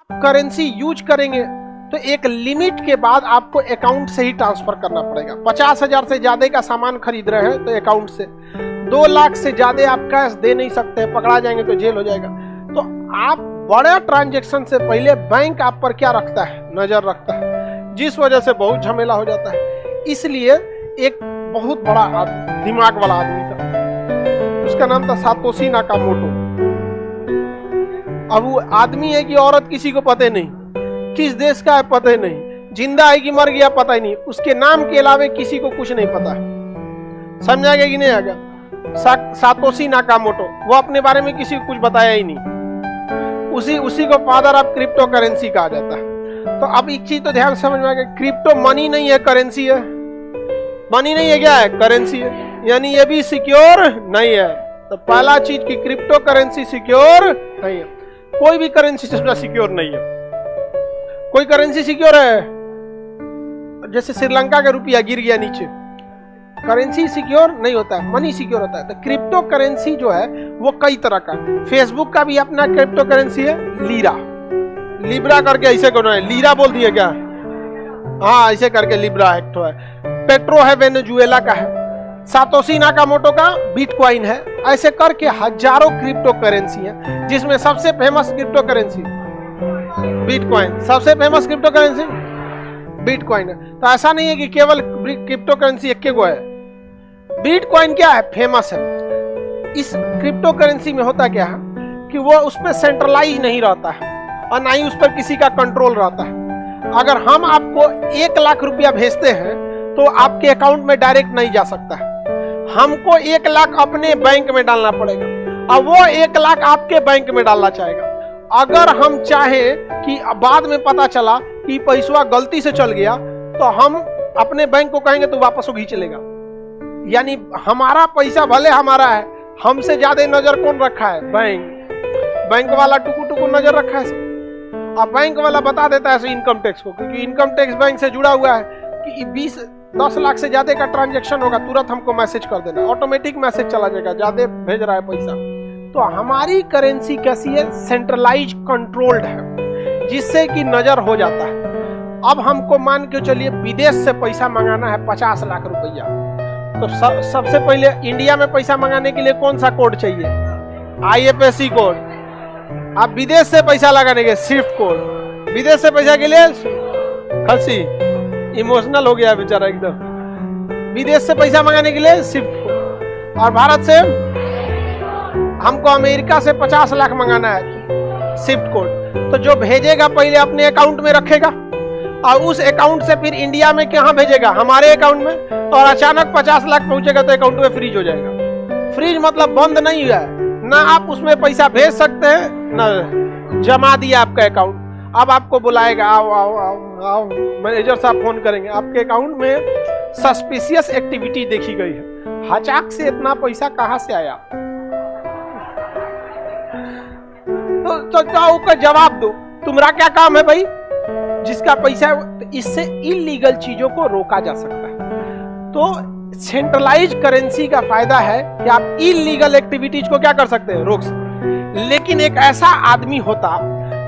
Currency use करेंगे तो एक लिमिट के बाद आपको अकाउंट से ही ट्रांसफर करना पड़ेगा। 50,000 से ज्यादा का सामान खरीद रहे हैं तो अकाउंट से, 2 लाख से ज्यादा आप कैश दे नहीं सकते, पकड़ा जाएंगे तो जेल हो जाएगा। तो आप बड़े ट्रांजैक्शन से पहले बैंक आप पर क्या रखता है, नजर रखता है, जिस वजह से बहुत झमेला हो जाता है। इसलिए एक बहुत बड़ा दिमाग वाला आदमी था, उसका नाम था सातोशी नाकामोटो। अब वो आदमी है कि औरत किसी को पता नहीं, किस देश का है पता ही नहीं, जिंदा है कि मर गया पता ही नहीं, उसके नाम के अलावा किसी को कुछ नहीं पता है। समझा गया कि नहीं आ गया? सातोशी नाकामोटो, वो अपने बारे में किसी को कुछ बताया ही नहीं, उसी को फादर ऑफ क्रिप्टो करेंसी कहा जाता है। तो अब एक चीज तो ध्यान समझ में आ गया, क्रिप्टो मनी नहीं है, करेंसी है। मनी नहीं है, क्या है? करेंसी है, यानी ये भी सिक्योर नहीं है। तो पहला चीज की क्रिप्टो करेंसी सिक्योर नहीं है, कोई भी करेंसी सिक्योर नहीं है। कोई करेंसी सिक्योर है? जैसे श्रीलंका का रुपया गिर गया नीचे, करेंसी सिक्योर नहीं होता है, मनी सिक्योर होता है। तो क्रिप्टो करेंसी जो है वो कई तरह का, फेसबुक का भी अपना क्रिप्टो करेंसी है, लीरा, लिब्रा करके ऐसे करना है, लीरा बोल दिया क्या? हाँ, ऐसे करके लिब्रा एक तो है। पेट्रो है, वेनेजुएला का है। सातोशी नाकामोटो का बिटकॉइन है। ऐसे करके हजारों क्रिप्टो करेंसी है, जिसमें सबसे फेमस क्रिप्टो करेंसी बिटकॉइन, सबसे फेमस क्रिप्टो करेंसी बिटकॉइन है। तो ऐसा नहीं है कि केवल क्रिप्टो करेंसी एक गो है, बिटकॉइन क्या है? फेमस है। इस क्रिप्टो करेंसी में होता क्या है कि वो उस पर सेंट्रलाइज नहीं रहता है और ना ही उस पर किसी का कंट्रोल रहता है। अगर हम आपको 1 लाख रुपया भेजते हैं तो आपके अकाउंट में डायरेक्ट नहीं जा सकता है, हमको 1 लाख अपने बैंक में डालना पड़ेगा और वो 1 लाख आपके बैंक में डालना चाहेगा। अगर हम चाहें कि बाद में पता चला कि पैसा गलती से चल गया तो हम अपने बैंक को कहेंगे तो वापस वो खींच लेगा। यानी हमारा पैसा भले हमारा है, हमसे ज्यादा नजर कौन रखा है? बैंक वाला टुकु नजर रखा है। अब बैंक वाला बता देता है इनकम टैक्स को, क्योंकि इनकम टैक्स बैंक से जुड़ा हुआ है कि 10 लाख से ज्यादा का ट्रांजैक्शन होगा, तुरंत हमको मैसेज कर देना, ऑटोमेटिक मैसेज चला जाएगा, ज्यादा भेज रहा है पैसा। तो हमारी करेंसी कैसी है? सेंट्रलाइज कंट्रोल्ड है, जिससे कि नजर हो जाता है। अब हमको मान के चलिए विदेश से पैसा मंगाना है 50 लाख रुपया, तो सबसे पहले इंडिया में पैसा मंगाने के लिए कौन सा कोड चाहिए? IFSC code. आप विदेश से पैसा लगाने के स्विफ्ट कोड, विदेश से पैसा के लिए हंसी इमोशनल हो गया बेचारा एकदम। विदेश से पैसा मंगाने के लिए स्विफ्ट कोड, और भारत से हमको अमेरिका से 50 लाख मंगाना है, स्विफ्ट कोड। तो जो भेजेगा पहले अपने अकाउंट में रखेगा और उस अकाउंट से फिर इंडिया में कहां भेजेगा? हमारे अकाउंट में। और अचानक 50 लाख पहुंचेगा तो अकाउंट में फ्रीज हो जाएगा। फ्रीज मतलब बंद नहीं हुआ है, ना आप उसमें पैसा भेज सकते हैं ना जमा दिया आपका अकाउंट। अब आपको बुलाएगा, आओ आओ आओ आओ, मैनेजर साहब फोन करेंगे, आपके अकाउंट में सस्पिशियस एक्टिविटी देखी गई है, हचाक से इतना पैसा कहां से आया? तो जाओ का जवाब दो, तुम्हारा क्या काम है भाई? जिसका पैसा है, इससे इलीगल चीजों को रोका जा सकता है। तो सेंट्रलाइज करेंसी का फायदा है कि आप इलीगल एक्टिविटीज को क्या कर सकते हैं? रोक सकते। लेकिन एक ऐसा आदमी होता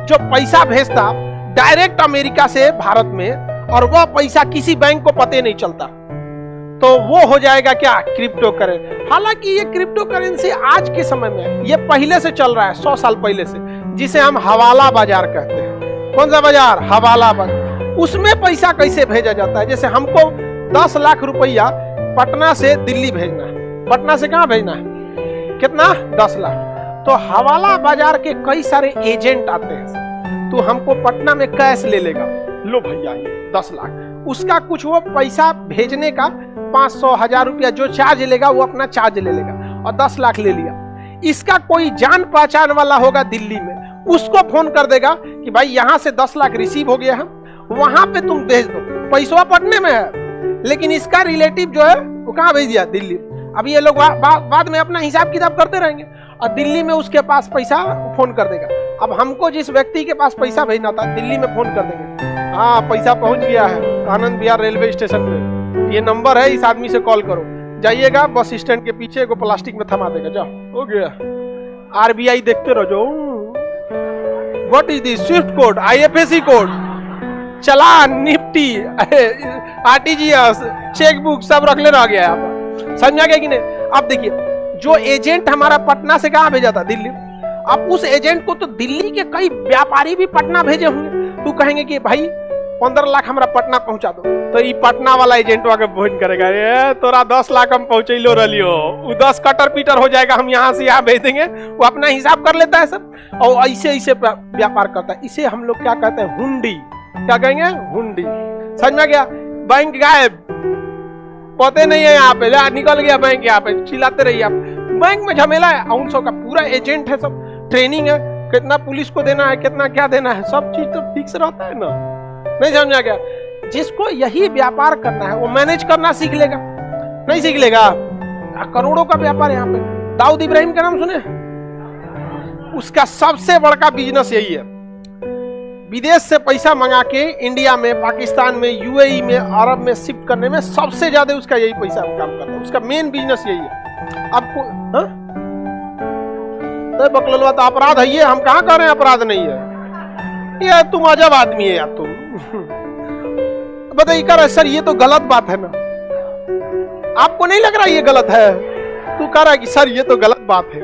जो पैसा भेजता डायरेक्ट अमेरिका से भारत में, और वह पैसा किसी बैंक को पता नहीं चलता, तो वो हो जाएगा क्या? Crypto currency. हालांकि ये क्रिप्टो करेंसी आज के समय में, ये पहले से चल रहा है, 100 साल पहले से, जिसे हम हवाला बाजार कहते हैं। कौन सा बाजार? हवाला बाजार। उसमें पैसा कैसे भेजा जाता है? जैसे हमको 10 लाख रुपया पटना से दिल्ली भेजना है, पटना से कहां भेजना है? कितना? 10 लाख। तो हवाला बाजार के कई सारे एजेंट आते हैं, तो हमको पटना में कैश ले लेगा, लो भैया ये 10 लाख, उसका कुछ वो पैसा भेजने का 500 1000 रुपया जो चार्ज लेगा वो अपना चार्ज ले लेगा, और 10 लाख ले लिया। इसका कोई जान पहचान वाला होगा दिल्ली में, उसको फोन कर देगा कि भाई यहां से 10 लाख रिसीव हो गया है, वहां पे तुम भेज दो, पैसा पटने में है, लेकिन इसका रिलेटिव जो है वो कहां भेज दिया? दिल्ली। अब ये लोग बाद में अपना हिसाब किताब करते रहेंगे, और दिल्ली में उसके पास पैसा फोन कर देगा। अब हमको जिस व्यक्ति के पास पैसा भेजना था, दिल्ली में फोन कर देंगे, हाँ पैसा पहुंच गया है आनंद विहार रेलवे स्टेशन पे, ये नंबर है, इस आदमी से कॉल करो, जाइएगा बस स्टैंड के पीछे को प्लास्टिक में थमा देगा, जाओ हो गया। RBI देखते रहो, जो what is this? Swift code, IFSC code, challan, Nifty, RTGS, chequebook सब रखले रह गया है। समझा गया कि नहीं? अब देखिए, जो एजेंट हमारा पटना से कहां भेजा था? दिल्ली। अब उस एजेंट को तो दिल्ली के कई व्यापारी भी पटना भेजे होंगे। तू कहेंगे कि भाई 15 लाख हमारा पटना पहुंचा दो, तो ये पटना वाला एजेंट आके फोन करेगा, ये तोरा 10 लाख हम पहुंचैलो रहियो, वो 10 कटर पीटर हो जाएगा, हम यहाँ से यहाँ भेज देंगे। वो अपना हिसाब कर लेता है सब, और ऐसे ऐसे व्यापार करता है। इसे हम लोग क्या कहते हैं? हुंडी। क्या कहेंगे? हुंडी। समझ में गया? बैंक गायब, पते नहीं है यहाँ पे, निकल गया बैंक, यहाँ पे चिल्लाते रहिए आप। बैंक में झमेला है, 900 का पूरा एजेंट है, सब ट्रेनिंग है, कितना पुलिस को देना है, कितना क्या देना है, सब चीज तो फिक्स रहता है ना। नहीं समझा गया? जिसको यही व्यापार करना है वो मैनेज करना सीख लेगा। नहीं सीख लेगा? करोड़ों का व्यापार यहाँ पे। दाऊद इब्राहिम का नाम सुने? उसका सबसे बड़का बिजनेस यही है, विदेश से पैसा मंगा के इंडिया में, पाकिस्तान में, UAE में, अरब में शिफ्ट करने में सबसे ज्यादा उसका यही पैसा काम करता है। उसका मेन बिजनेस यही है। आपको तो बकलवा तो अपराध है ये, हम कहाँ कह रहे हैं अपराध नहीं है। ये तुम अजब आदमी है यार तुम। बताइए कर सर ये तो गलत बात है ना, आपको नहीं लग रहा ये गलत है? तू कह रहा है कि सर ये तो गलत बात है।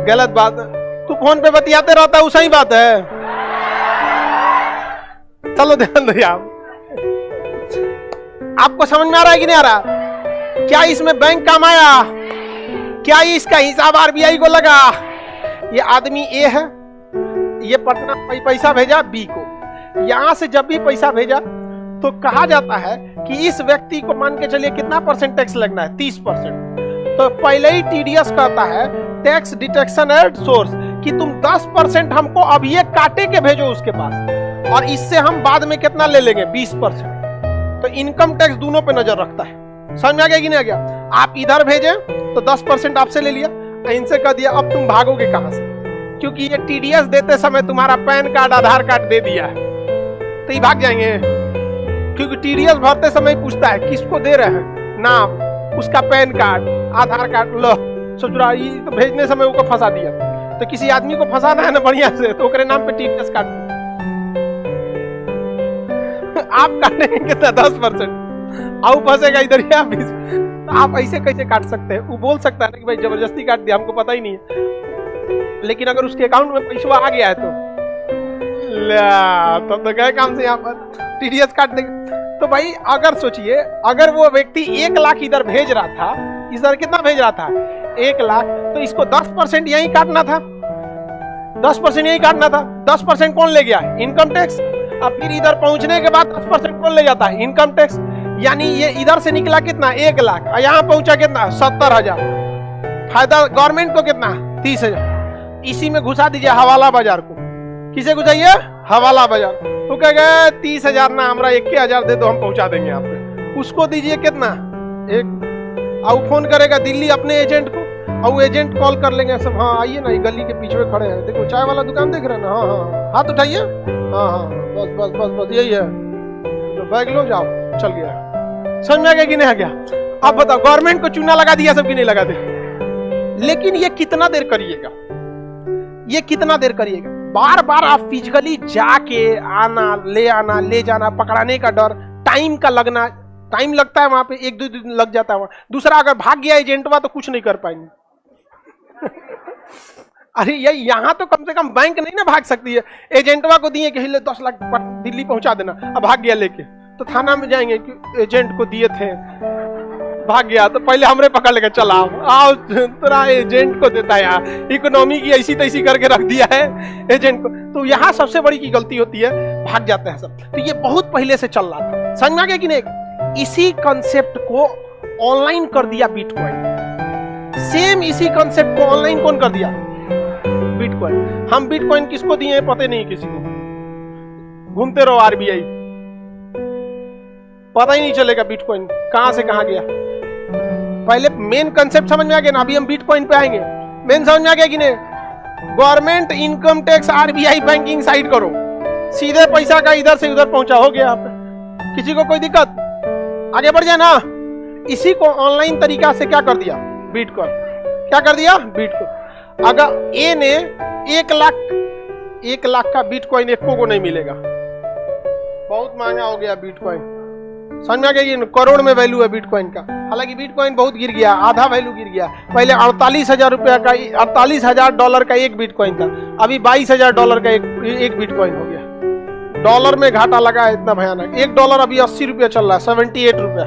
गलत बात है? तू फोन पे बतियाते रहता है, वो सही बात है? चलो ध्यान दो आप। आपको समझ में आ रहा है कि नहीं आ रहा? क्या इसमें बैंक काम आया? क्या इसका हिसाब RBI को लगा? ये आदमी A है, ये पटना पैसा भेजा B को, यहां से जब भी पैसा भेजा तो कहा जाता है कि इस व्यक्ति को मान के चलिए कितना % टैक्स लगना है? 30%। तो पहले ही TDS कहता है, टैक्स डिटेक्शन एट सोर्स, कि तुम 10% हमको अब ये काटे के भेजो उसके पास, और इससे हम बाद में कितना ले लेंगे? 20%। तो इनकम टैक्स दोनों पे नजर रखता है। समझ में आ गया कि नहीं आ गया? आप इधर भेजे तो 10% आपसे ले लिया, इनसे कह दिया अब तुम भागोगे कहां से, क्योंकि ये TDS देते समय तुम्हारा पैन कार्ड, आधार कार्ड दे दिया है, तो ये भाग जाएंगे। क्योंकि TDS भरते समय पूछता है किसको दे रहे हैं, नाम, उसका पैन कार्ड, आधार कार्ड। लो सोच रहा है तो भेजने समय वो फंसा दिया, तो किसी आदमी को फंसाना है ना बढ़िया से, तो ओकरे नाम पे TDS काट आप काटेंगे कितना? 10%। आओ फंसेगा इधर ही आप। तो आप ऐसे कैसे काट सकते हैं? वो बोल सकता है ना कि भाई जबरदस्ती काट दिया, हमको पता ही नहीं है, लेकिन अगर उसके अकाउंट में पैसा आ गया है तो गए काम से, यहाँ पर TDS काट देगा। तो भाई अगर सोचिए, अगर वो व्यक्ति 1 लाख इधर भेज रहा था, इधर कितना भेज रहा था? 1 लाख, तो इसको 10% यही काटना था, 10% यही काटना था। 10% कौन ले गया? Income tax. अब फिर इधर पहुंचने के बाद 10% कौन ले जाता है? Income tax. यानी ये इधर से निकला कितना? 1 लाख, और यहाँ पहुंचा कितना? 70,000। फायदा गवर्नमेंट को कितना? 30,000। इसी में घुसा दीजिए हवाला बाजार को। किसे घुसाइए? हवाला बाजार। तो कह गए 30,000 ना, हमारा 21,000 दे दो, हम पहुंचा देंगे आप पे। उसको दीजिए कितना? 1। और फोन करेगा दिल्ली अपने एजेंट को, और वो एजेंट कॉल कर लेंगे सब, हाँ आइए ना, गली के पीछे खड़े हैं, देखो चाय वाला दुकान देख रहे हैं ना, हाँ हाँ हाथ उठाइए, हाँ हाँ बस बस बस बस यही है, तो बैग लो जाओ, चल गया। समझ में आ गया कि नहीं आ गया? अब बताओ, गवर्नमेंट को चूना लगा दिया सब कि नहीं लगा दे? लेकिन ये कितना देर करिएगा? ये कितना देर करिएगा? बार बार आप फिजिकली जाके आना ले जाना, पकड़ाने का डर, टाइम का लगना, टाइम लगता है वहां पे, 1-2 दिन लग जाता है वहां। दूसरा, अगर भाग गया एजेंटवा तो कुछ नहीं कर पाएंगे। अरे ये यहाँ तो कम से कम बैंक नहीं ना भाग सकती है। एजेंटवा को दिए कि 10 लाख दिल्ली पहुंचा देना, अब भाग गया लेके, तो थाना में जाएंगे कि एजेंट को दिए थे, भाग गया तो पहले हमरे पकड़ लेके चला आओ, तेरा एजेंट को देता है यार, इकोनॉमी की ऐसी तैसी करके रख दिया है एजेंट को। तो यहाँ सबसे बड़ी की गलती होती है, भाग जाते हैं सब। तो ये बहुत पहले से चल रहा था, समझ में आ गया कि नहीं? इसी कंसेप्ट को ऑनलाइन कर दिया बिटकॉइन। सेम इसी कंसेप्ट को ऑनलाइन कौन कर दिया? बिटकॉइन। हम बिटकॉइन किसको दिए हैं पता नहीं किसी को, घूमते रहो RBI, पता ही नहीं चलेगा बिटकॉइन कहां से कहां गया। पहले मेन कंसेप्ट समझ में आ गया ना, अभी हम बिटकॉइन पे आएंगे। मेन समझ में आ गया कि नहीं? Government income tax RBI banking side करो, सीधे पैसा का इधर से उधर पहुंचा, हो गया। आप किसी को कोई दिक्कत? आगे बढ़ जाए ना। इसी को ऑनलाइन तरीका से क्या कर दिया? बिटकॉइन। क्या कर दिया? बिटकॉइन। अगर A ने 1 लाख 1 लाख का बिटकॉइन एको को नहीं मिलेगा, बहुत महंगा हो गया बिटकॉइन। समझ में आ गया, करोड़ में वैल्यू है बिटकॉइन का। हालांकि बिटकॉइन बहुत गिर गया, आधा वैल्यू गिर गया। पहले 48,000 रुपया का, $48,000 का एक बिटकॉइन था, अभी $22,000 का एक बिटकॉइन हो गया। डॉलर में घाटा लगा है इतना भयानक। $1 अभी 80 रुपया चल रहा है, 78 रुपया,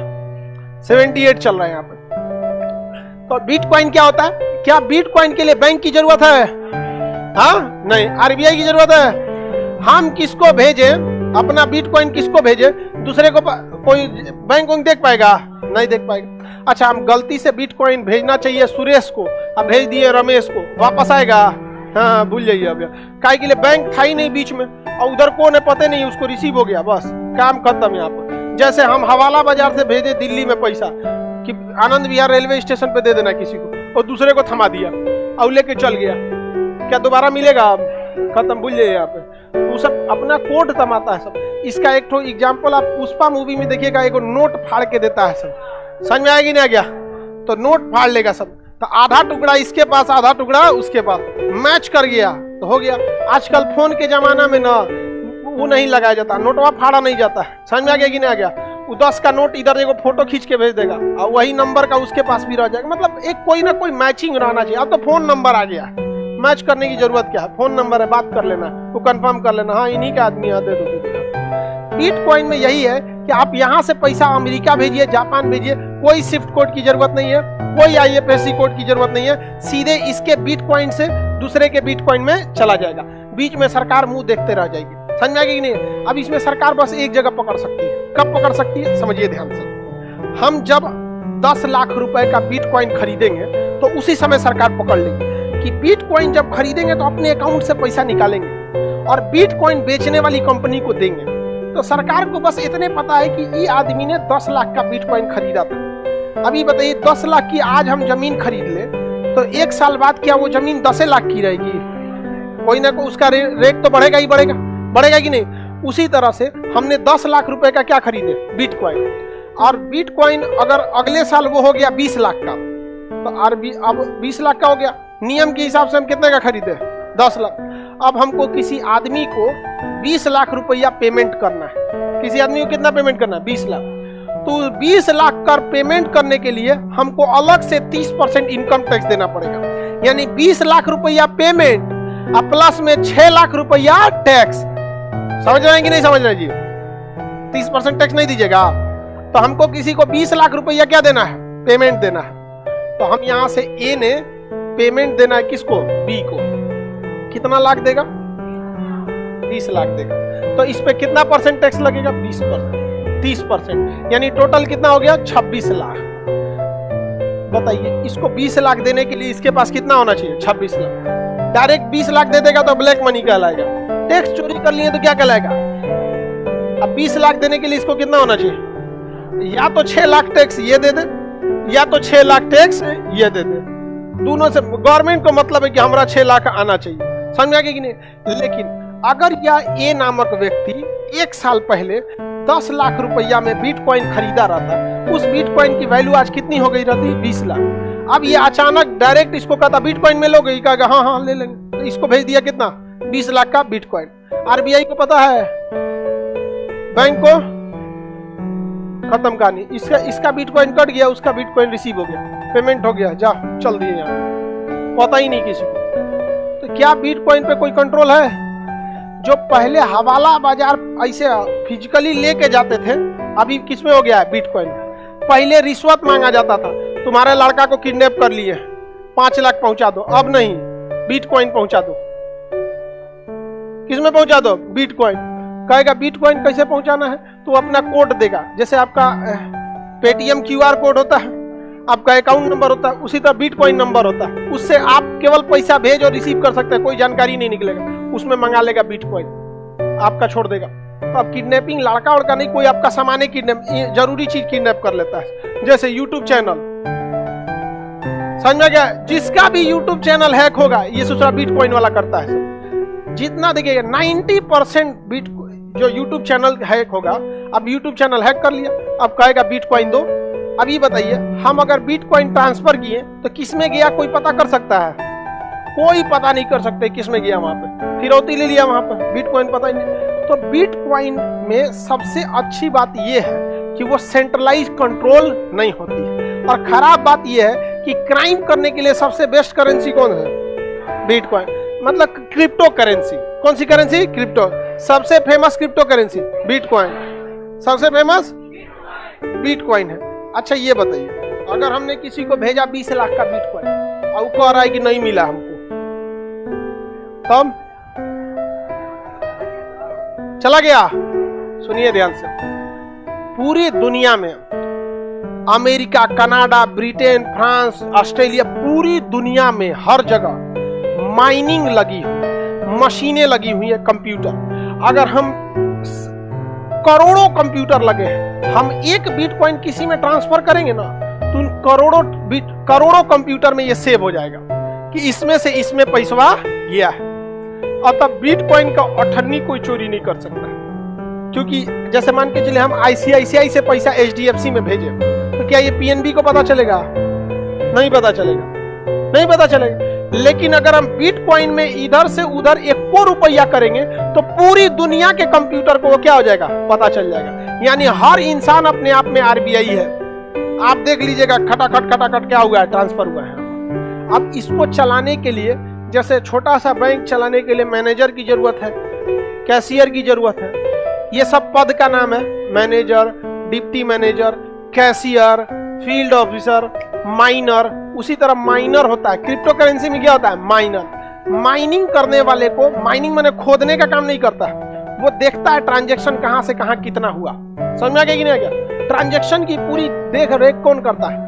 78 चल रहा है यहाँ पे। तो बिटकॉइन क्या होता है? क्या बिटकॉइन के लिए बैंक की जरूरत है? हाँ नहीं, आरबीआई की जरूरत है। हम किसको भेजे अपना बिटकॉइन, किसको भेजे? दूसरे को कोई बैंक को देख पाएगा? नहीं देख पाएगा। अच्छा, हम गलती से बिटकॉइन भेजना चाहिए सुरेश को, अब भेज दिए रमेश को, वापस आएगा? हाँ, भूल जाइए। अब काहे के लिए बैंक था ही नहीं बीच में, और उधर कौन है पता नहीं, उसको रिसीव हो गया, बस काम खत्म यहाँ पर। जैसे हम हवाला बाजार से भेजे दिल्ली में पैसा कि आनंद विहार रेलवे स्टेशन पे दे देना किसी को, और दूसरे को थमा दिया और लेके चल गया, क्या दोबारा मिलेगा? अब खत्म, भूल जाइए यहाँ पे। वो सब अपना कोड तमाता है सब। इसका एक तो एग्जाम्पल आप पुष्पा मूवी में देखिएगा, एक नोट फाड़ के देता है सब। समझ में आएगी नहीं आ गया? तो नोट फाड़ लेगा सब, तो आधा टुकड़ा इसके पास, आधा टुकड़ा उसके पास, मैच कर गया तो हो गया। आजकल फोन के जमाना में ना वो नहीं लगाया जाता, नोटवा फाड़ा नहीं जाता है। समझ में आ गया कि नहीं आ गया? वो 10 का नोट इधर देखो फोटो खींच के भेज देगा, और वही नंबर का उसके पास भी रह जाएगा। मतलब एक कोई ना कोई मैचिंग रहना चाहिए। अब तो फोन नंबर आ गया, मैच करने की जरूरत क्या है? फोन नंबर है, बात कर लेना, वो कंफर्म कर लेना, हाँ इन्हीं का आदमी है, दे दो। बिटकॉइन में यही है कि आप यहाँ से पैसा अमेरिका भेजिए, जापान भेजिए, कोई स्विफ्ट कोड की जरूरत नहीं है, कोई आईएफएससी कोड की जरूरत नहीं है, सीधे इसके बिटकॉइन से दूसरे के बिटकॉइन में चला जाएगा। बीच में सरकार मुंह देखते रह जाएगी। समझ में आएगी कि नहीं? अब इसमें सरकार बस एक जगह पकड़ सकती है। कब पकड़ सकती है? समझिए ध्यान से। हम जब 10 लाख रुपए का बिटकॉइन खरीदेंगे तो उसी समय सरकार पकड़ लेगी कि बिटकॉइन जब खरीदेंगे तो अपने अकाउंट से पैसा निकालेंगे और बिटकॉइन बेचने वाली कंपनी को देंगे। तो सरकार को बस इतने पता है कि ये आदमी ने 10 लाख का बिटकॉइन खरीदा था। अभी बताइए 10 लाख की आज हम जमीन खरीद ले तो 1 साल बाद क्या वो जमीन 10 लाख की रहेगी? कोई ना कोई उसका रेट तो बढ़ेगा ही बढ़ेगा, बढ़ेगा कि नहीं? उसी तरह से हमने 10 लाख रुपए का क्या खरीदे? बिटकॉइन। और बिटकॉइन अगर अगले साल वो हो गया 20 लाख का, तो अब 20 लाख का हो गया। नियम के हिसाब से हम कितने का खरीदे? 10 लाख। अब हमको किसी आदमी को 20 लाख रुपया पेमेंट करना है। किसी आदमी को कितना पेमेंट करना है? 20 लाख। तो 20 लाख का पेमेंट करने के लिए हमको अलग से 30% इनकम टैक्स देना पड़ेगा। यानी 20 लाख रुपया पेमेंट और प्लस में 6 लाख रुपया टैक्स। समझ रहे हैं कि नहीं समझ रहे जी? 30% टैक्स नहीं दीजिएगा तो हमको किसी को 20 लाख रुपया क्या देना है? पेमेंट देना है। तो हम यहां से ए ने पेमेंट देना है किसको? बी को। कितना लाख देगा? 20 लाख देगा। तो इस पे कितना परसेंट टैक्स लगेगा? 20%, 30%। यानी टोटल कितना हो गया? 26 लाख। बताइए इसको 20 लाख देने के लिए इसके पास कितना होना चाहिए? 26 लाख। डायरेक्ट 20 लाख दे देगा तो ब्लैक मनी कहलाएगा। टैक्स चोरी कर लिए तो क्या कहलाएगा? अब 20 लाख देने के लिए इसको कितना होना चाहिए? या तो 6 लाख टैक्स ये दे दे, या तो 6 लाख टैक्स ये दे दे। दोनों से गवर्नमेंट को मतलब है कि हमारा 6 लाख आना चाहिए। समझ में आ गया कि नहीं? लेकिन अगर यह ए नामक व्यक्ति 1 साल पहले 10 लाख रुपया में बिटकॉइन खरीदा रहता, उस बिटकॉइन की वैल्यू आज कितनी हो गई रहती? 20 लाख। अब ये अचानक डायरेक्ट इसको कहता बिटकॉइन में लोगे, कहेगा हाँ हाँ ले लेंगे। तो इसको भेज दिया कितना? 20 लाख का बिटकॉइन। आरबीआई को पता है, बैंक को खत्म कहानी। इसका बिटकॉइन कट गया, उसका बिटकॉइन रिसीव हो गया, पेमेंट हो गया, जा चल दिए यहाँ, पता ही नहीं किसी को। तो क्या बिटकॉइन पे कोई कंट्रोल है? जो पहले हवाला बाजार ऐसे फिजिकली लेके जाते थे, अभी किसमें हो गया है? बिटकॉइन। पहले रिश्वत मांगा जाता था, तुम्हारे लड़का को किडनैप कर लिए 5 लाख पहुंचा दो, अब नहीं, बिटकॉइन पहुंचा दो। किसमें पहुंचा दो? बिटकॉइन। कहेगा बिटकॉइन कैसे पहुंचाना है? तो अपना कोड देगा, जैसे आपका पेटीएम क्यूआर कोड होता है, आपका अकाउंट नंबर होता है, उसी तरह बिटकॉइन नंबर होता है। उससे आप केवल पैसा भेज और रिसीव कर सकते हैं, कोई जानकारी नहीं निकलेगा। उसमें मंगा लेगा बिटकॉइन, आपका छोड़ देगा। तो अब किडनैपिंग लड़का उड़का नहीं, कोई आपका सामान किडनैप, जरूरी चीज किडनैप कर लेता है। जैसे यूट्यूब चैनल, समझ में गया? जिसका भी यूट्यूब चैनल हैक होगा ये दूसरा बिटकॉइन वाला करता है। जितना देखिएगा 90% जो यूट्यूब चैनल हैक होगा, अब यूट्यूब चैनल हैक कर लिया, अब कहेगा बिटकॉइन दो। अभी बताइए हम अगर बिटकॉइन ट्रांसफर किए तो किसमें गया कोई पता कर सकता है? कोई पता नहीं कर सकते किसमें गया वहां पे। फिरौती ले लिया वहां पर, बिटकॉइन पता ही नहीं। तो बिटकॉइन में सबसे अच्छी बात यह है कि वो सेंट्रलाइज कंट्रोल नहीं होती है, और खराब बात यह है कि क्राइम करने के लिए सबसे बेस्ट करेंसी कौन है? बिटकॉइन, मतलब क्रिप्टो करेंसी। कौन सी करेंसी? क्रिप्टो। सबसे फेमस क्रिप्टो करेंसी बिटकॉइन, सबसे फेमस बिटकॉइन है। अच्छा ये बताइए, अगर हमने किसी को भेजा 20 लाख का बिटकॉइन और वो कह रहा है कि नहीं मिला हमको, तब चला गया। सुनिए ध्यान से, पूरी दुनिया में America, Canada, Britain, France, Australia, पूरी दुनिया में हर जगह माइनिंग लगी हुई, मशीनें लगी हुई है, कंप्यूटर। अगर हम करोड़ों कंप्यूटर लगे हैं, हम एक बिटकॉइन किसी में ट्रांसफर करेंगे ना, तो उन करोड़ों कंप्यूटर में ये सेव हो जाएगा कि इसमें से इसमें पैसा गया है। और तब बिटकॉइन का अठन्नी कोई चोरी नहीं कर सकता, क्योंकि जैसे मान के चले हम आईसीआईसीआई से पैसा एचडीएफसी में भेजे, तो क्या ये पीएनबी को पता चलेगा? नहीं पता चलेगा, नहीं पता चलेगा। लेकिन अगर हम बिटकॉइन में इधर से उधर 1 रुपया करेंगे तो पूरी दुनिया के कंप्यूटर को वो क्या हो जाएगा? पता चल जाएगा। यानी हर इंसान अपने आप में आरबीआई है। आप देख लीजिएगा, खटाखट क्या हुआ है? ट्रांसफर हुआ है। अब इसको चलाने के लिए, जैसे छोटा सा बैंक चलाने के लिए मैनेजर की जरूरत है, कैशियर की जरूरत है, ये सब पद का नाम है। Manager, deputy manager, cashier, field officer, minor. उसी तरह माइनर होता है क्रिप्टो करेंसी में, क्या होता है? माइनर। माइनिंग करने वाले को, माइनिंग माने खोदने का काम नहीं करता है, वो देखता है ट्रांजैक्शन कहां से कहां कितना हुआ। समझ में आ गया कि नहीं? क्या ट्रांजैक्शन की पूरी देख रेख कौन करता है?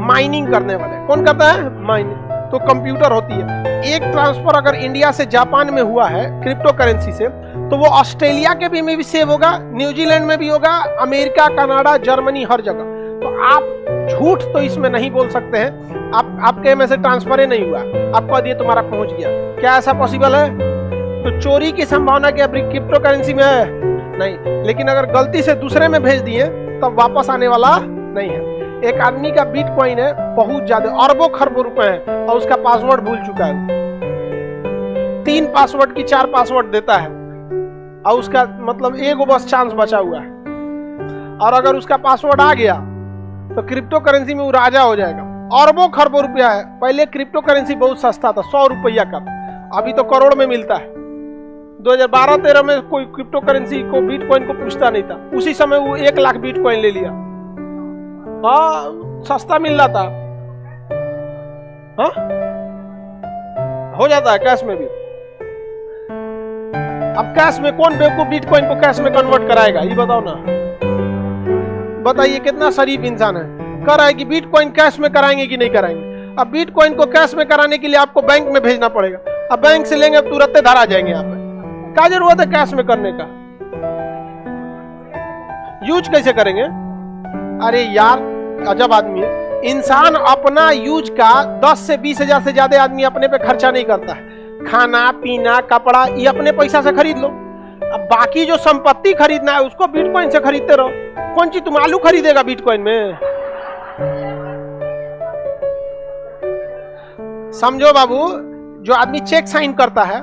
माइनिंग करने वाले। कौन करता है? माइनिंग। तो कंप्यूटर होती है। एक ट्रांसफर अगर इंडिया से जापान में हुआ है क्रिप्टो करेंसी से, तो वो ऑस्ट्रेलिया के भी में भी सेव होगा, न्यूजीलैंड में भी होगा, अमेरिका, कनाडा, जर्मनी, हर जगह। तो आप झूठ तो इसमें नहीं बोल सकते हैं। आपके में से ट्रांसफर ही नहीं हुआ, आप कह दिए तुम्हारा पहुंच गया। क्या ऐसा पॉसिबल है? तो चोरी की संभावना क्या क्रिप्टो करेंसी में है? नहीं। लेकिन अगर गलती से दूसरे में भेज दिए तब वापस आने वाला नहीं है। एक आदमी का बिटकॉइन है बहुत ज्यादा, अरबों खरबों रुपए है, और उसका पासवर्ड भूल चुका है। 3 पासवर्ड की 4 पासवर्ड देता है, और उसका मतलब एक बस चांस बचा हुआ है। और अगर उसका पासवर्ड आ गया तो क्रिप्टो करेंसी में वो राजा हो जाएगा। अरबों खरबों रुपया है। पहले क्रिप्टो करेंसी बहुत सस्ता था, 100 रुपया का, अभी तो करोड़ में मिलता है। 2012-13 में कोई क्रिप्टो करेंसी को, बिटकॉइन को पूछता नहीं था। उसी समय वो 1 लाख बिटकॉइन ले लिया। हाँ, सस्ता मिल रहा था। हाँ, हो जाता है कैश में भी। अब कैश में कौन बेवकूफ बिटकॉइन को कैश में कन्वर्ट कराएगा? ये बताओ ना। बताइए कितना शरीफ इंसान है, कह रहा है कि बिटकॉइन कैश में कराएंगे कि नहीं कराएंगे। अब बिटकॉइन को कैश में कराने के लिए आपको बैंक में भेजना पड़ेगा। अब बैंक से लेंगे तुरंत धरा जाएंगे। आप क्या जरूरत है कैश में करने का? यूज कैसे करेंगे? अरे यार, अजब आदमी है इंसान। अपना यूज का 10 से 20 हजार से ज्यादा आदमी अपने पे खर्चा नहीं करता है। खाना पीना कपड़ा ये अपने पैसा से खरीद लो। अब बाकी जो संपत्ति खरीदना है उसको बिटकॉइन से खरीदते रहो। कौन चीज तुम आलू खरीदेगा बिटकॉइन में? समझो बाबू, जो आदमी चेक साइन करता है,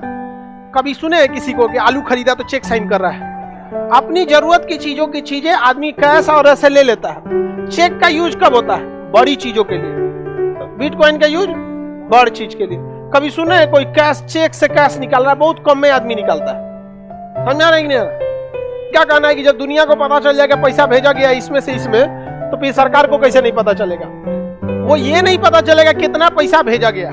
कभी सुने किसी को कि आलू खरीदा तो चेक साइन कर रहा है? अपनी जरूरत की चीजों की चीजें आदमी कैश और ऐसे ले लेता है। चेक का यूज कब होता है? बड़ी चीजों के लिए। बिटकॉइन का यूज बड़ी चीज के लिए। कभी सुने है कोई कैश, चेक से कैश निकाल रहा है? बहुत कम में आदमी निकालता है। समझा नहीं? क्या कहना है कि जब दुनिया को पता चल जाएगा पैसा भेजा गया इसमें से इसमें, तो फिर सरकार को कैसे नहीं पता चलेगा? वो ये नहीं पता चलेगा कितना पैसा भेजा गया।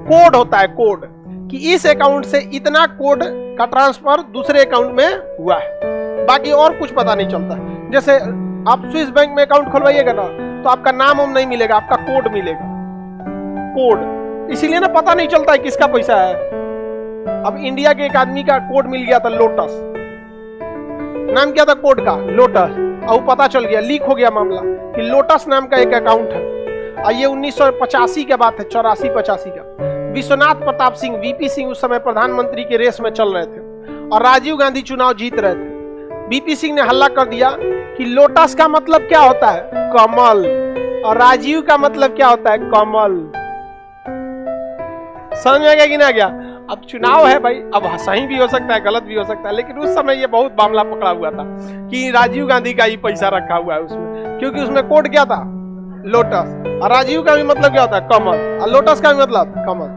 कोड होता है, कोड, कि इस अकाउंट से इतना कोड का ट्रांसफर दूसरे अकाउंट में हुआ है। बाकी और कुछ पता नहीं चलता। जैसे आप स्विस बैंक में अकाउंट खुलवाइएगा ना, तो आपका नाम नहीं मिलेगा, आपका कोड मिलेगा। कोड, इसीलिए ना पता नहीं चलता है किसका पैसा है। अब इंडिया के एक आदमी का कोड मिल गया था, लोटस। नाम क्या था कोड का? लोटस। और पता चल गया, लीक हो गया मामला कि लोटस नाम का एक अकाउंट है। और ये 1985 की बात है, 84-85 का। विश्वनाथ प्रताप सिंह, वीपी सिंह उस समय प्रधानमंत्री के रेस में चल रहे थे और राजीव गांधी चुनाव जीत रहे थे। वीपी सिंह ने हल्ला कर दिया कि लोटस का मतलब क्या होता है? कमल। और राजीव का मतलब क्या होता है? कमल। समझ में आ गया कि नहीं आ गया? अब चुनाव है भाई, अब सही भी हो सकता है, गलत भी हो सकता है, लेकिन उस समय ये बहुत मामला पकड़ा हुआ था कि राजीव गांधी का ही पैसा रखा हुआ है उसमें, क्योंकि उसमें कोड क्या था, लोटस, और राजीव का भी मतलब क्या होता है, कमल, और लोटस का भी मतलब कमल।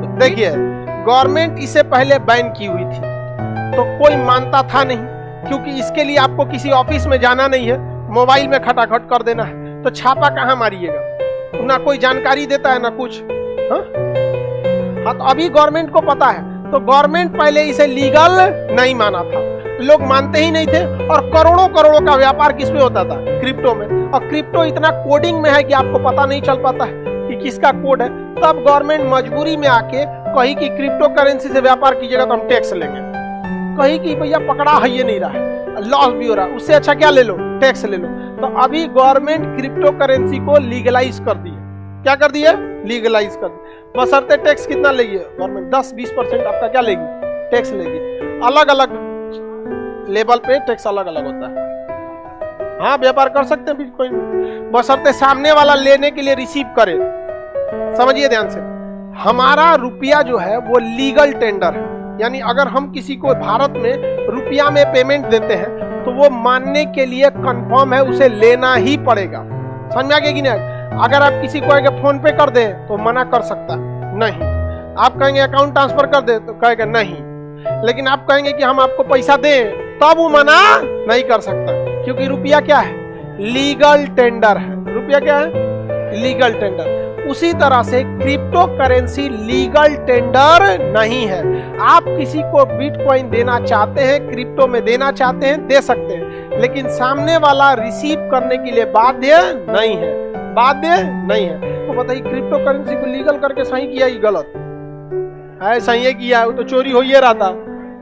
तो देखिए गवर्नमेंट इससे पहले बैन की हुई थी, तो कोई मानता था नहीं, क्योंकि इसके लिए आपको किसी ऑफिस में जाना नहीं है, मोबाइल में खटाखट कर देना है, तो छापा कहाँ मारिएगा, ना कोई जानकारी देता है ना कुछ। हाँ तो अभी गवर्नमेंट को पता है, तो गवर्नमेंट पहले इसे लीगल नहीं माना था, लोग मानते ही नहीं थे, और करोड़ों करोड़ों का व्यापार किसमें होता था, क्रिप्टो में, और क्रिप्टो इतना कोडिंग में है कि आपको पता नहीं चल पाता है कि किसका कोड है। तब गवर्नमेंट मजबूरी में आके कही कि क्रिप्टो करेंसी से व्यापार कीजिएगा तो हम टैक्स लेंगे, कही कि भैया पकड़ा है ये नहीं रहा है, लॉस भी हो रहा है, उससे अच्छा क्या ले लो, टैक्स ले लो। तो अभी गवर्नमेंट क्रिप्टो करेंसी को लीगलाइज कर दी है, क्या कर दी है, लीगलाइज कर दी। बशर्ते टैक्स कितना लेगी गवर्नमेंट, 10-20% आपका क्या लेगी, टैक्स लेगी, अलग अलग लेवल पे टैक्स अलग अलग होता है। हाँ व्यापार कर सकते हैं बिटकॉइन, बशर्ते सामने वाला लेने के लिए रिसीव करे। समझिए ध्यान से, हमारा रुपया जो है वो लीगल टेंडर है, यानी अगर हम किसी को भारत में रुपया में पेमेंट देते हैं तो वो मानने के लिए कंफर्म है, उसे लेना ही पड़ेगा। समझ में आ गया कि नहीं? अगर आप किसी को आगे फोन पे कर दे तो मना कर सकता नहीं, आप कहेंगे अकाउंट ट्रांसफर कर दे तो कहेगा नहीं, लेकिन आप कहेंगे कि हम आपको पैसा दें तब वो मना नहीं कर सकता, क्योंकि रुपया क्या है, लीगल टेंडर है। रुपया क्या है, लीगल टेंडर। उसी तरह से क्रिप्टो करेंसी लीगल टेंडर नहीं है। आप किसी को बिटकॉइन देना चाहते हैं, क्रिप्टो में देना चाहते हैं, दे सकते हैं, लेकिन सामने वाला रिसीव करने के लिए बाध्य नहीं है, बाध्य नहीं है। तो बताइए क्रिप्टो करेंसी को लीगल करके सही किया ही गलत है? सही किया, वो तो चोरी हो ही रहा था,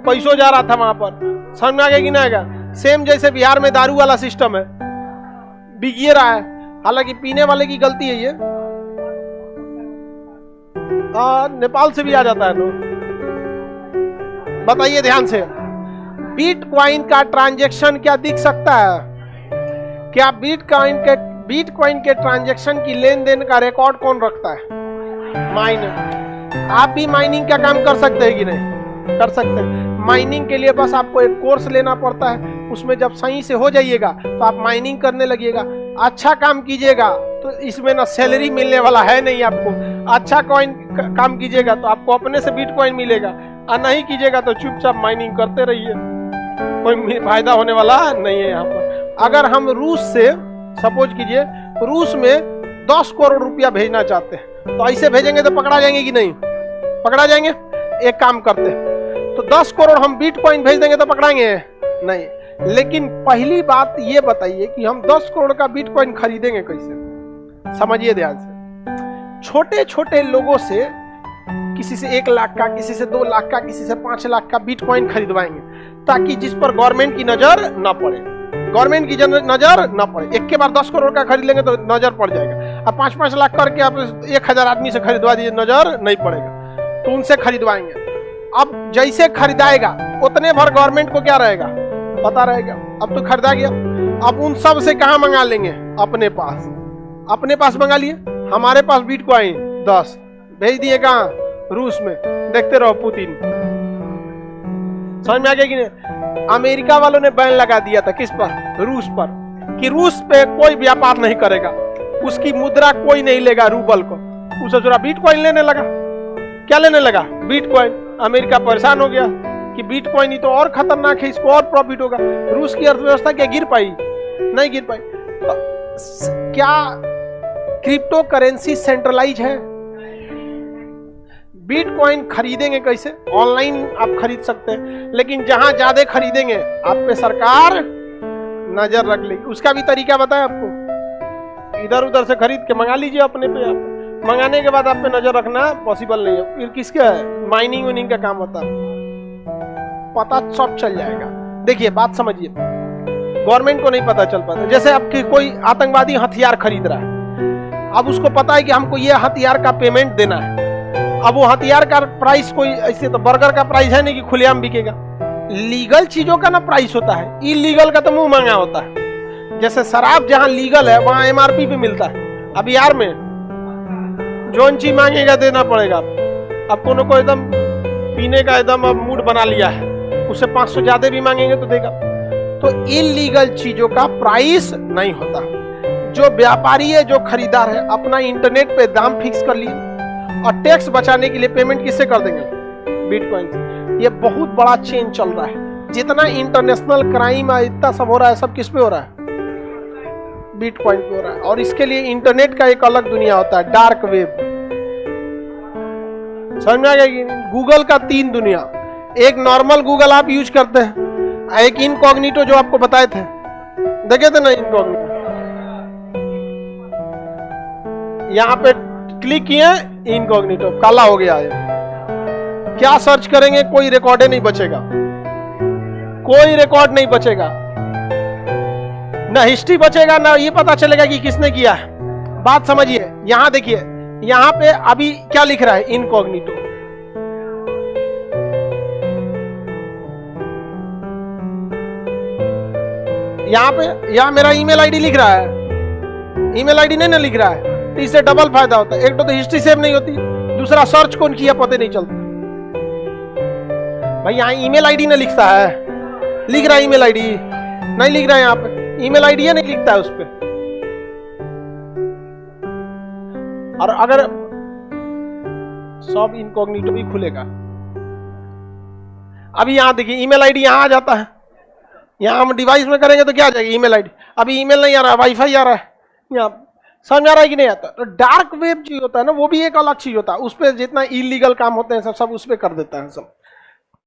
पैसों जा रहा था वहां पर। समझ में आ गया कि नहीं आएगा? सेम जैसे बिहार में दारू वाला सिस्टम है, बिक रहा है, हालांकि पीने वाले की गलती है, ये नेपाल से भी आ जाता है लोग। बताइए ध्यान से, बिटकॉइन का ट्रांजैक्शन क्या दिख सकता है? क्या बिटकॉइन के ट्रांजैक्शन की लेन देन का रिकॉर्ड कौन रखता है? माइनर। आप भी माइनिंग का काम कर सकते हैं कि नहीं? कर सकते हैं। माइनिंग के लिए बस आपको एक कोर्स लेना पड़ता है, उसमें जब सही से हो जाइएगा तो आप माइनिंग करने लगिएगा। अच्छा काम कीजिएगा तो इसमें ना सैलरी मिलने वाला है नहीं आपको, अच्छा काम कीजिएगा तो आपको अपने से बिटकॉइन मिलेगा, और नहीं कीजिएगा तो चुपचाप माइनिंग करते रहिए, कोई फायदा होने वाला नहीं है यहाँ पर। अगर हम रूस से सपोज कीजिए, रूस में 10 करोड़ रुपया भेजना चाहते हैं, तो ऐसे भेजेंगे तो पकड़ा जाएंगे कि नहीं? पकड़ा जाएंगे। एक काम करते हैं, तो 10 करोड़ हम बिटकॉइन भेज देंगे तो पकड़ाएंगे नहीं। लेकिन पहली बात ये बताइए कि हम 10 करोड़ का बिटकॉइन खरीदेंगे कैसे? समझिए ध्यान से, छोटे छोटे लोगों से, किसी से 1 लाख का, किसी से 2 लाख का, किसी से 5 लाख का बिटकॉइन खरीदवाएंगे, ताकि जिस पर गवर्नमेंट की नजर न पड़े, गवर्नमेंट की नजर न पड़े। एक के बार 10 करोड़ का खरीद लेंगे तो नजर पड़ जाएगा। अब 5-5 लाख करके आप 1000 आदमी से खरीदवा दीजिए, नजर नहीं पड़ेगा, तो उनसे खरीदवाएंगे। अब जैसे खरीदाएगा उतने भर गवर्नमेंट को क्या रहेगा, पता रहेगा। अब तो खरीदा गया, अब उन सब से कहां मंगा लेंगे? अपने पास मंगा लिए। हमारे पास बिटकॉइन 10 भेज दिए, कहां? रूस में। देखते रहो पुतिन। समझ में आ गया कि नहीं? अमेरिका वालों ने बैन लगा दिया था किस पर? रूस पर, कि रूस पे कोई व्यापार नहीं करेगा, उसकी मुद्रा कोई नहीं लेगा, रूबल को। उसे जरा बिटकॉइन लेने लगा। क्या लेने लगा? बिटकॉइन। अमेरिका परेशान हो गया कि बिटकॉइन ही तो और खतरनाक है, इसको और प्रॉफिट होगा। रूस की अर्थव्यवस्था क्या गिर पाई? नहीं गिर पाई। तो क्या क्रिप्टो करेंसी सेंट्रलाइज है? बिटकॉइन खरीदेंगे कैसे? ऑनलाइन आप खरीद सकते हैं, लेकिन जहां ज्यादा खरीदेंगे आप पे सरकार नजर रख लेगी। उसका भी तरीका बताया आपको, इधर उधर से खरीद के मंगा लीजिए अपने पे। आप मंगाने के बाद आप पे नजर रखना पॉसिबल नहीं है। फिर किसका है? माइनिंग वाइनिंग का काम होता है, पता सब चल जाएगा। देखिए बात समझिए, गवर्नमेंट को नहीं पता चल पाता। जैसे आपकी कोई आतंकवादी हथियार खरीद रहा है, अब उसको पता है कि हमको ये हथियार का पेमेंट देना है। अब वो हथियार का प्राइस कोई ऐसे तो बर्गर का प्राइस है नहीं कि खुलेआम बिकेगा। लीगल चीजों का ना प्राइस होता है, इलीगल का तो मुंह मांगा होता है। जैसे शराब जहां लीगल है वहां एमआरपी पे मिलता है। अब बिहार में जोन चीज मांगेगा देना पड़ेगा। अब कोनो को एकदम पीने का एकदम अब मूड बना लिया है, उससे 500 ज्यादा भी मांगेंगे तो देगा। तो इलीगल चीजों का प्राइस नहीं होता। जो व्यापारी है, जो खरीदार है, अपना इंटरनेट पे दाम फिक्स कर लिए और टैक्स बचाने के लिए पेमेंट किससे कर देंगे? बिटकॉइन से। ये बहुत बड़ा चेंज चल रहा है। जितना इंटरनेशनल क्राइम है, इतना सब हो रहा है, सब किस पे हो रहा है? बिटकॉइन पे हो रहा है। और इसके लिए इंटरनेट का एक अलग दुनिया होता है, डार्क वेब। समझ में आ गया कि गूगल का 3 दुनिया। एक नॉर्मल गूगल आप यूज करते हैं, एक इनकॉग्निटो जो आपको बताए थे, देखे थे ना इनकॉग्निटो, यहां पे क्लिक किए इनकॉग्निटो काला हो गया है। क्या सर्च करेंगे, कोई रिकॉर्ड नहीं बचेगा, कोई रिकॉर्ड नहीं बचेगा, ना हिस्ट्री बचेगा, ना ये पता चलेगा कि किसने किया है। बात समझिए। यहां देखिए, यहां पे अभी क्या लिख रहा है? इनकॉग्निटो। यहां मेरा ईमेल आईडी लिख रहा है, ईमेल आईडी नहीं ना लिख रहा है, तो इससे डबल फायदा होता है। एक तो हिस्ट्री सेव नहीं होती, दूसरा सर्च कौन किया पता नहीं चलता। भाई यहां ईमेल आईडी ना लिखता है, लिख रहा है ईमेल आईडी नहीं लिख रहा है, यहां पे ईमेल आईडी नहीं लिखता है उस पर। और अगर सब इनकॉग्निटो भी खुलेगा, अभी यहां देखिए ईमेल आईडी यहां आ जाता है, यहां हम डिवाइस में करेंगे तो क्या आ जाएगी? Email ID. अभी ईमेल नहीं आ रहा है, वाईफाई आ रहा है। यहाँ समझ आ रहा है कि नहीं आता? तो डार्क वेब चीज होता है ना, वो भी एक अलग चीज होता है। उस पर जितना इलीगल काम होते हैं सब उस पर कर देता है सब।